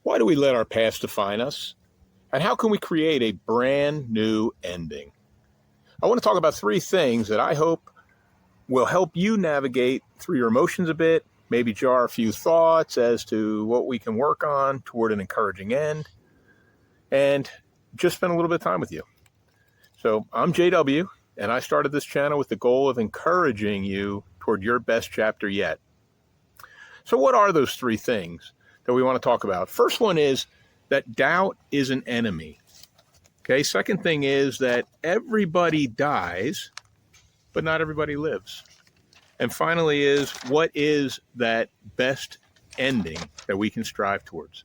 Why do we let our past define us? And how can we create a brand new ending? I want to talk about three things that I hope will help you navigate through your emotions a bit, maybe jar a few thoughts as to what we can work on toward an encouraging end, and just spend a little bit of time with you. So I'm JW, and I started this channel with the goal of encouraging you toward your best chapter yet. So what are those three things that we want to talk about? First one is that doubt is an enemy. Okay, second thing is that everybody dies, but not everybody lives. And finally is, what is that best ending that we can strive towards?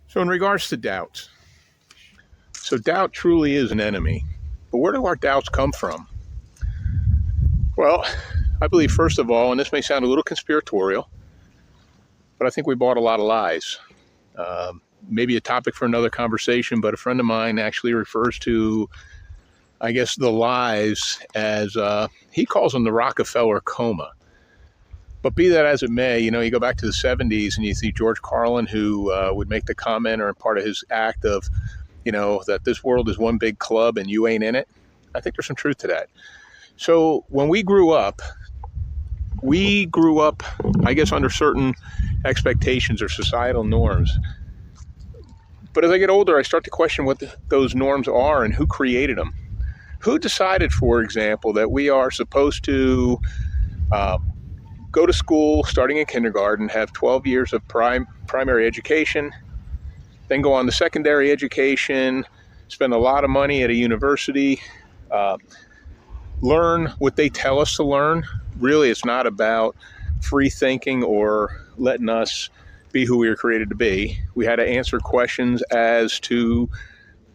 So in regards to doubts, so doubt truly is an enemy. But where do our doubts come from? Well, I believe, first of all, and this may sound a little conspiratorial, but I think we bought a lot of lies. Maybe a topic for another conversation, but a friend of mine actually refers to, I guess, the lies as, he calls them the Rockefeller coma. But be that as it may, you go back to the 70s and you see George Carlin, who would make the comment, or part of his act of, that this world is one big club and you ain't in it. I think there's some truth to that. So when we grew up, I guess, under certain expectations or societal norms. But as I get older, I start to question what those norms are and who created them. Who decided, for example, that we are supposed to go to school starting in kindergarten, have 12 years of primary education, then go on to secondary education, spend a lot of money at a university, learn what they tell us to learn. Really, it's not about free thinking or letting us be who we were created to be. We had to answer questions as to,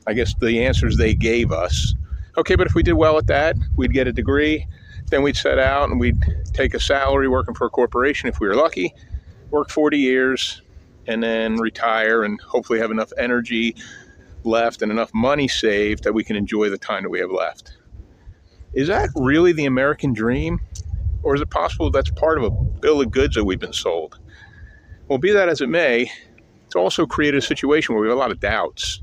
I guess, the answers they gave us. Okay, but if we did well at that, we'd get a degree. Then we'd set out and we'd take a salary working for a corporation if we were lucky, work 40 years, and then retire and hopefully have enough energy left and enough money saved that we can enjoy the time that we have left. Is that really the American dream? Or is it possible that's part of a bill of goods that we've been sold? Well, be that as it may, it's also created a situation where we have a lot of doubts.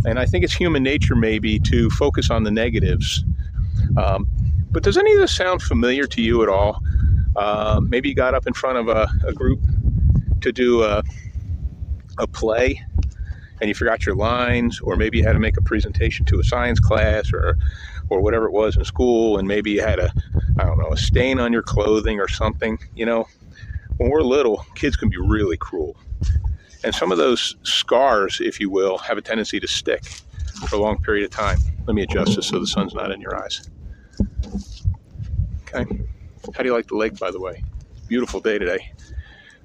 And I think it's human nature maybe to focus on the negatives. But does any of this sound familiar to you at all? Maybe you got up in front of a group to do a play and you forgot your lines, or maybe you had to make a presentation to a science class or whatever it was in school, and maybe you had a stain on your clothing or something. When we're little, kids can be really cruel. And some of those scars, if you will, have a tendency to stick for a long period of time. Let me adjust this so the sun's not in your eyes. Okay. How do you like the lake, by the way? Beautiful day today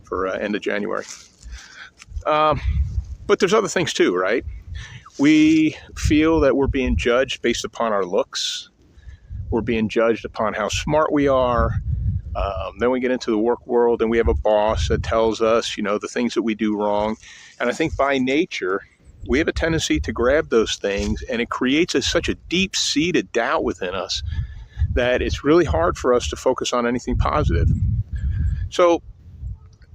for end of January. But there's other things too, right? We feel that we're being judged based upon our looks. We're being judged upon how smart we are. Then we get into the work world and we have a boss that tells us, the things that we do wrong. And I think by nature, we have a tendency to grab those things, and it creates such a deep-seated doubt within us that it's really hard for us to focus on anything positive.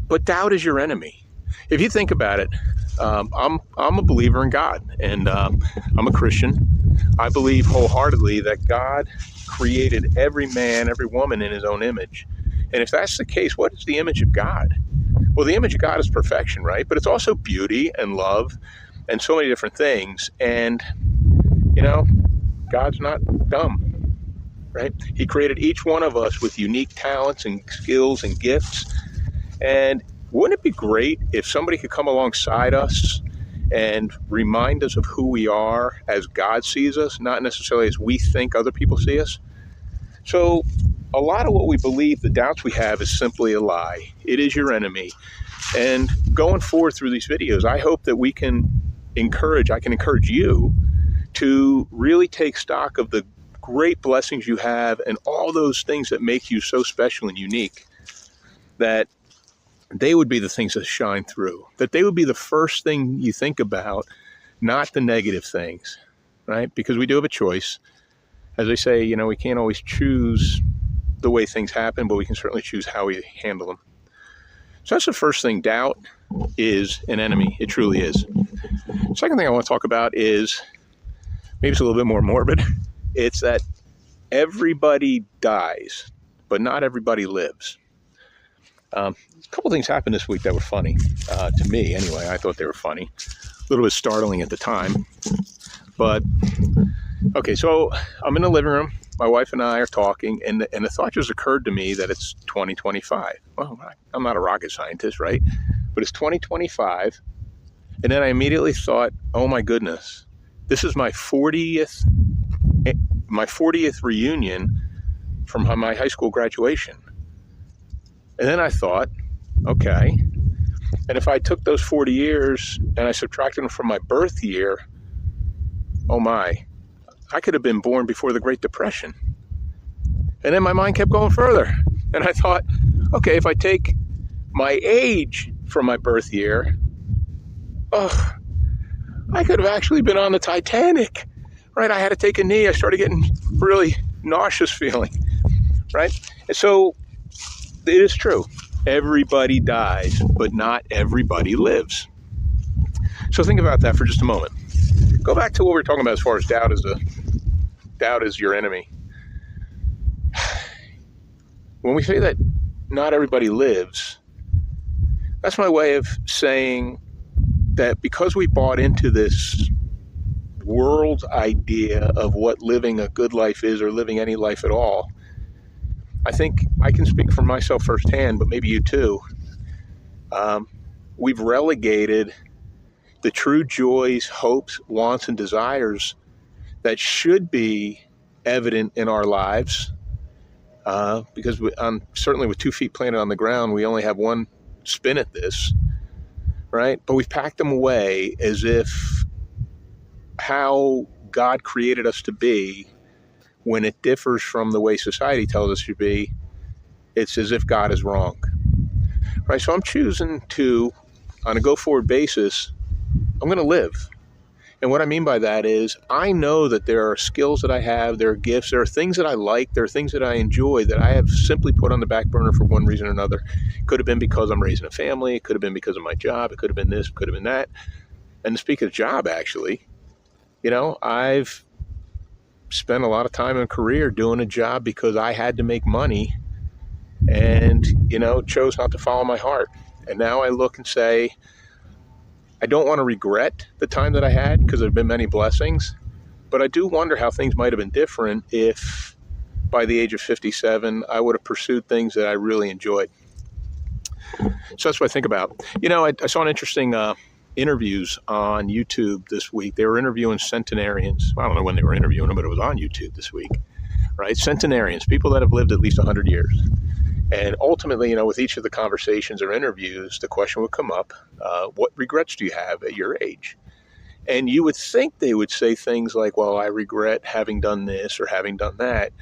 But doubt is your enemy. If you think about it, I'm a believer in God, and I'm a Christian. I believe wholeheartedly that God created every man, every woman in his own image. And if that's the case, what is the image of God? Well, the image of God is perfection, right? But it's also beauty and love and so many different things. And, God's not dumb, right? He created each one of us with unique talents and skills and gifts. And wouldn't it be great if somebody could come alongside us and remind us of who we are as God sees us, not necessarily as we think other people see us? So a lot of what we believe, the doubts we have, is simply a lie. It is your enemy. And going forward through these videos, I hope that I can encourage you to really take stock of the great blessings you have and all those things that make you so special and unique, that they would be the things that shine through, that they would be the first thing you think about, not the negative things, right? Because we do have a choice. As I say, we can't always choose the way things happen, but we can certainly choose how we handle them. So that's the first thing. Doubt is an enemy. It truly is. Second thing I want to talk about is, maybe it's a little bit more morbid. It's that everybody dies, but not everybody lives. A couple things happened this week that were funny, to me anyway. I thought they were funny. A little bit startling at the time. But, okay, so I'm in the living room. My wife and I are talking, and the thought just occurred to me that it's 2025. Well, I'm not a rocket scientist, right? But it's 2025. And then I immediately thought, oh my goodness, this is my 40th reunion from my high school graduation. And then I thought, okay, and if I took those 40 years and I subtracted them from my birth year, oh my, I could have been born before the Great Depression. And then my mind kept going further. And I thought, okay, if I take my age from my birth year, I could have actually been on the Titanic, right? I had to take a knee. I started getting really nauseous feeling, right? And so it is true. Everybody dies, but not everybody lives. So think about that for just a moment. Go back to what we were talking about as far as doubt is your enemy. When we say that not everybody lives, that's my way of saying that because we bought into this world idea of what living a good life is, or living any life at all, I think I can speak for myself firsthand, but maybe you too. We've relegated the true joys, hopes, wants, and desires that should be evident in our lives, because certainly with 2 feet planted on the ground, we only have one spin at this, right? But we've packed them away as if how God created us to be, when it differs from the way society tells us to be, it's as if God is wrong, right? So I'm choosing to, on a go-forward basis, I'm going to live. And what I mean by that is, I know that there are skills that I have, there are gifts, there are things that I like, there are things that I enjoy that I have simply put on the back burner for one reason or another. It could have been because I'm raising a family, it could have been because of my job, it could have been this, it could have been that. And to speak of job, actually, I've spent a lot of time in a career doing a job because I had to make money and, chose not to follow my heart. And now I look and say, I don't want to regret the time that I had, because there have been many blessings, but I do wonder how things might have been different if by the age of 57, I would have pursued things that I really enjoyed. So that's what I think about. I saw an interesting interviews on YouTube this week. They were interviewing centenarians. I don't know when they were interviewing them, but it was on YouTube this week, right? Centenarians, people that have lived at least 100 years. And ultimately, with each of the conversations or interviews, the question would come up, what regrets do you have at your age? And you would think they would say things like, well, I regret having done this or having done that.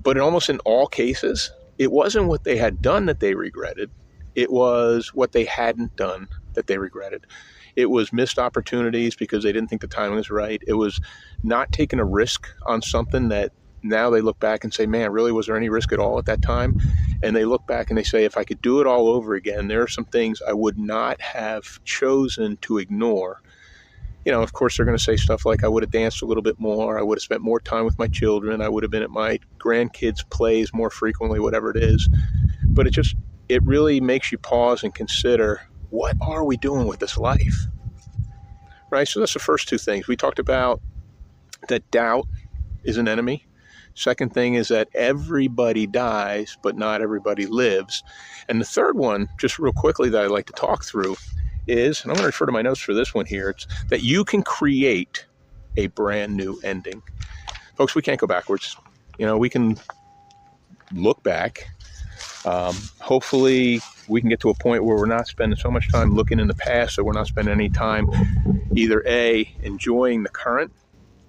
But almost in all cases, it wasn't what they had done that they regretted. It was what they hadn't done that they regretted. It was missed opportunities because they didn't think the timing was right. It was not taking a risk on something that now they look back and say, man, really, was there any risk at all at that time? And they look back and they say, if I could do it all over again, there are some things I would not have chosen to ignore. Of course, they're going to say stuff like, I would have danced a little bit more. I would have spent more time with my children. I would have been at my grandkids' plays more frequently, whatever it is. But it really makes you pause and consider, what are we doing with this life? Right? So that's the first two things. We talked about that doubt is an enemy. Second thing is that everybody dies, but not everybody lives. And the third one, just real quickly, that I'd like to talk through is, and I'm going to refer to my notes for this one here, it's that you can create a brand new ending. Folks, we can't go backwards. We can look back. Hopefully we can get to a point where we're not spending so much time looking in the past, that we're not spending any time either enjoying the current,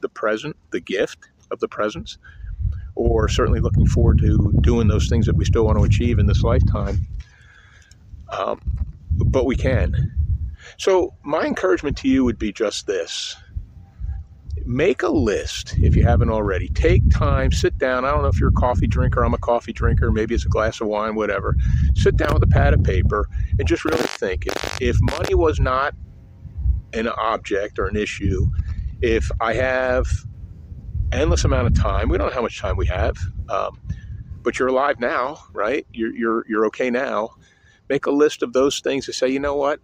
the present, the gift of the presence, or certainly looking forward to doing those things that we still want to achieve in this lifetime. But we can. So my encouragement to you would be just this. make a list if you haven't already. Take time, sit down. I don't know if you're a coffee drinker. I'm a coffee drinker. Maybe it's a glass of wine, whatever. Sit down with a pad of paper and just really think. If money was not an object or an issue, if I have endless amount of time, we don't know how much time we have, but you're alive now, right? You're okay now. Make a list of those things to say, you know what?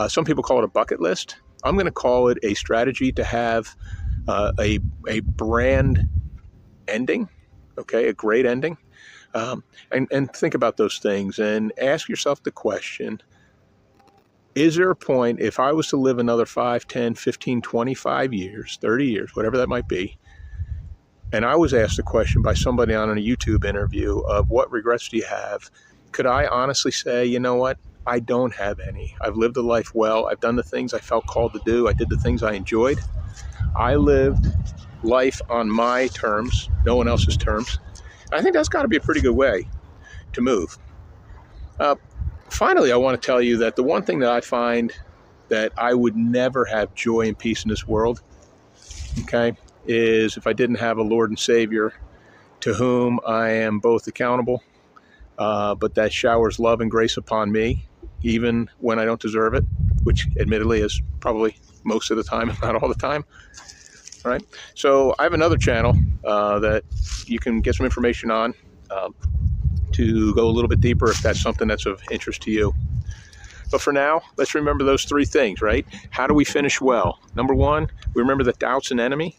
Some people call it a bucket list. I'm going to call it a strategy to have a brand ending, okay, a great ending. And think about those things and ask yourself the question, is there a point, if I was to live another 5, 10, 15, 25 years, 30 years, whatever that might be, and I was asked a question by somebody on a YouTube interview of what regrets do you have, could I honestly say, you know what? I don't have any. I've lived a life well. I've done the things I felt called to do. I did the things I enjoyed. I lived life on my terms, no one else's terms. I think that's got to be a pretty good way to move. Finally, I want to tell you that the one thing that I find that I would never have joy and peace in this world, okay, is if I didn't have a Lord and Savior to whom I am both accountable, but that showers love and grace upon me, even when I don't deserve it, which admittedly is probably most of the time, if not all the time. All right. So I have another channel that you can get some information on to go a little bit deeper if that's something that's of interest to you. But for now, let's remember those three things, right? How do we finish well? Number one, we remember that doubt's an enemy,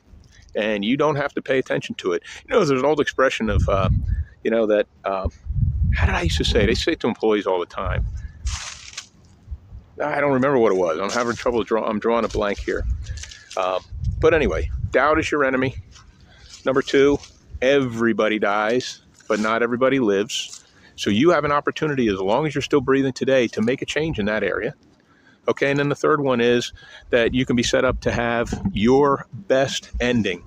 and you don't have to pay attention to it. You know, there's an old expression of, how did I used to say? They say it to employees all the time. I don't remember what it was. I'm having trouble I'm drawing a blank here. But anyway, doubt is your enemy. Number two, everybody dies, but not everybody lives. So you have an opportunity, as long as you're still breathing today, to make a change in that area. Okay, and then the third one is that you can be set up to have your best ending.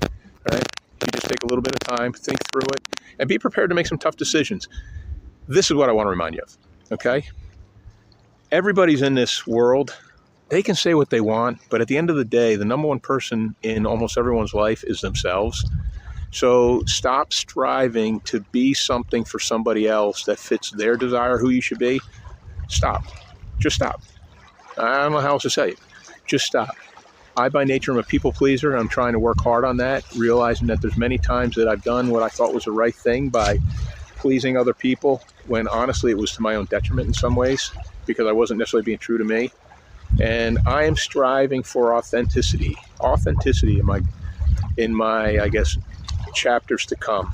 All right? You just take a little bit of time, think through it, and be prepared to make some tough decisions. This is what I want to remind you of, okay? Everybody's in this world. They can say what they want, but at the end of the day, the number one person in almost everyone's life is themselves. So stop striving to be something for somebody else that fits their desire, who you should be. Stop. Just stop. I don't know how else to say it. Just stop. I, by nature, am a people pleaser. I'm trying to work hard on that, realizing that there's many times that I've done what I thought was the right thing by pleasing other people, when honestly it was to my own detriment in some ways, because I wasn't necessarily being true to me. And I am striving for authenticity in my I guess, chapters to come.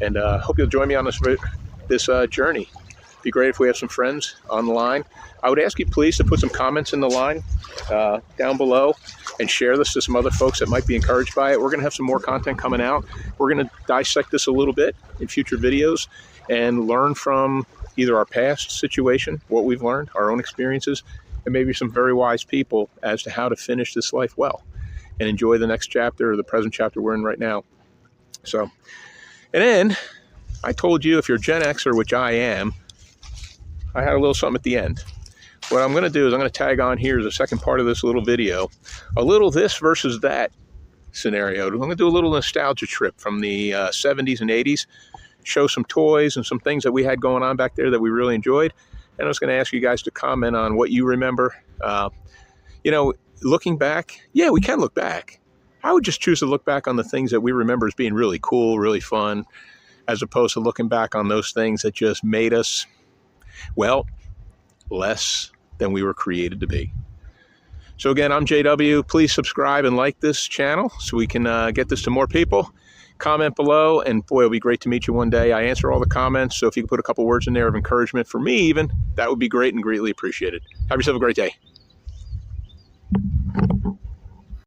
And hope you'll join me on this journey. It'd be great if we have some friends on the line. I would ask you please to put some comments in the line down below and share this to some other folks that might be encouraged by it. We're going to have some more content coming out. We're going to dissect this a little bit in future videos and learn from either our past situation, what we've learned, our own experiences, and maybe some very wise people as to how to finish this life well and enjoy the next chapter or the present chapter we're in right now. So, and then I told you, if you're Gen Xer, which I am, I had a little something at the end. What I'm going to do is I'm going to tag on here as a second part of this little video, a little this versus that scenario. I'm going to do a little nostalgia trip from the 70s and 80s, show some toys and some things that we had going on back there that we really enjoyed. And I was going to ask you guys to comment on what you remember. Looking back, yeah, we can look back. I would just choose to look back on the things that we remember as being really cool, really fun, as opposed to looking back on those things that just made us, well, less than we were created to be. So again, I'm JW. Please subscribe and like this channel so we can get this to more people. Comment below, and boy, it'll be great to meet you one day. I answer all the comments, so if you could put a couple words in there of encouragement for me even, that would be great and greatly appreciated. Have yourself a great day.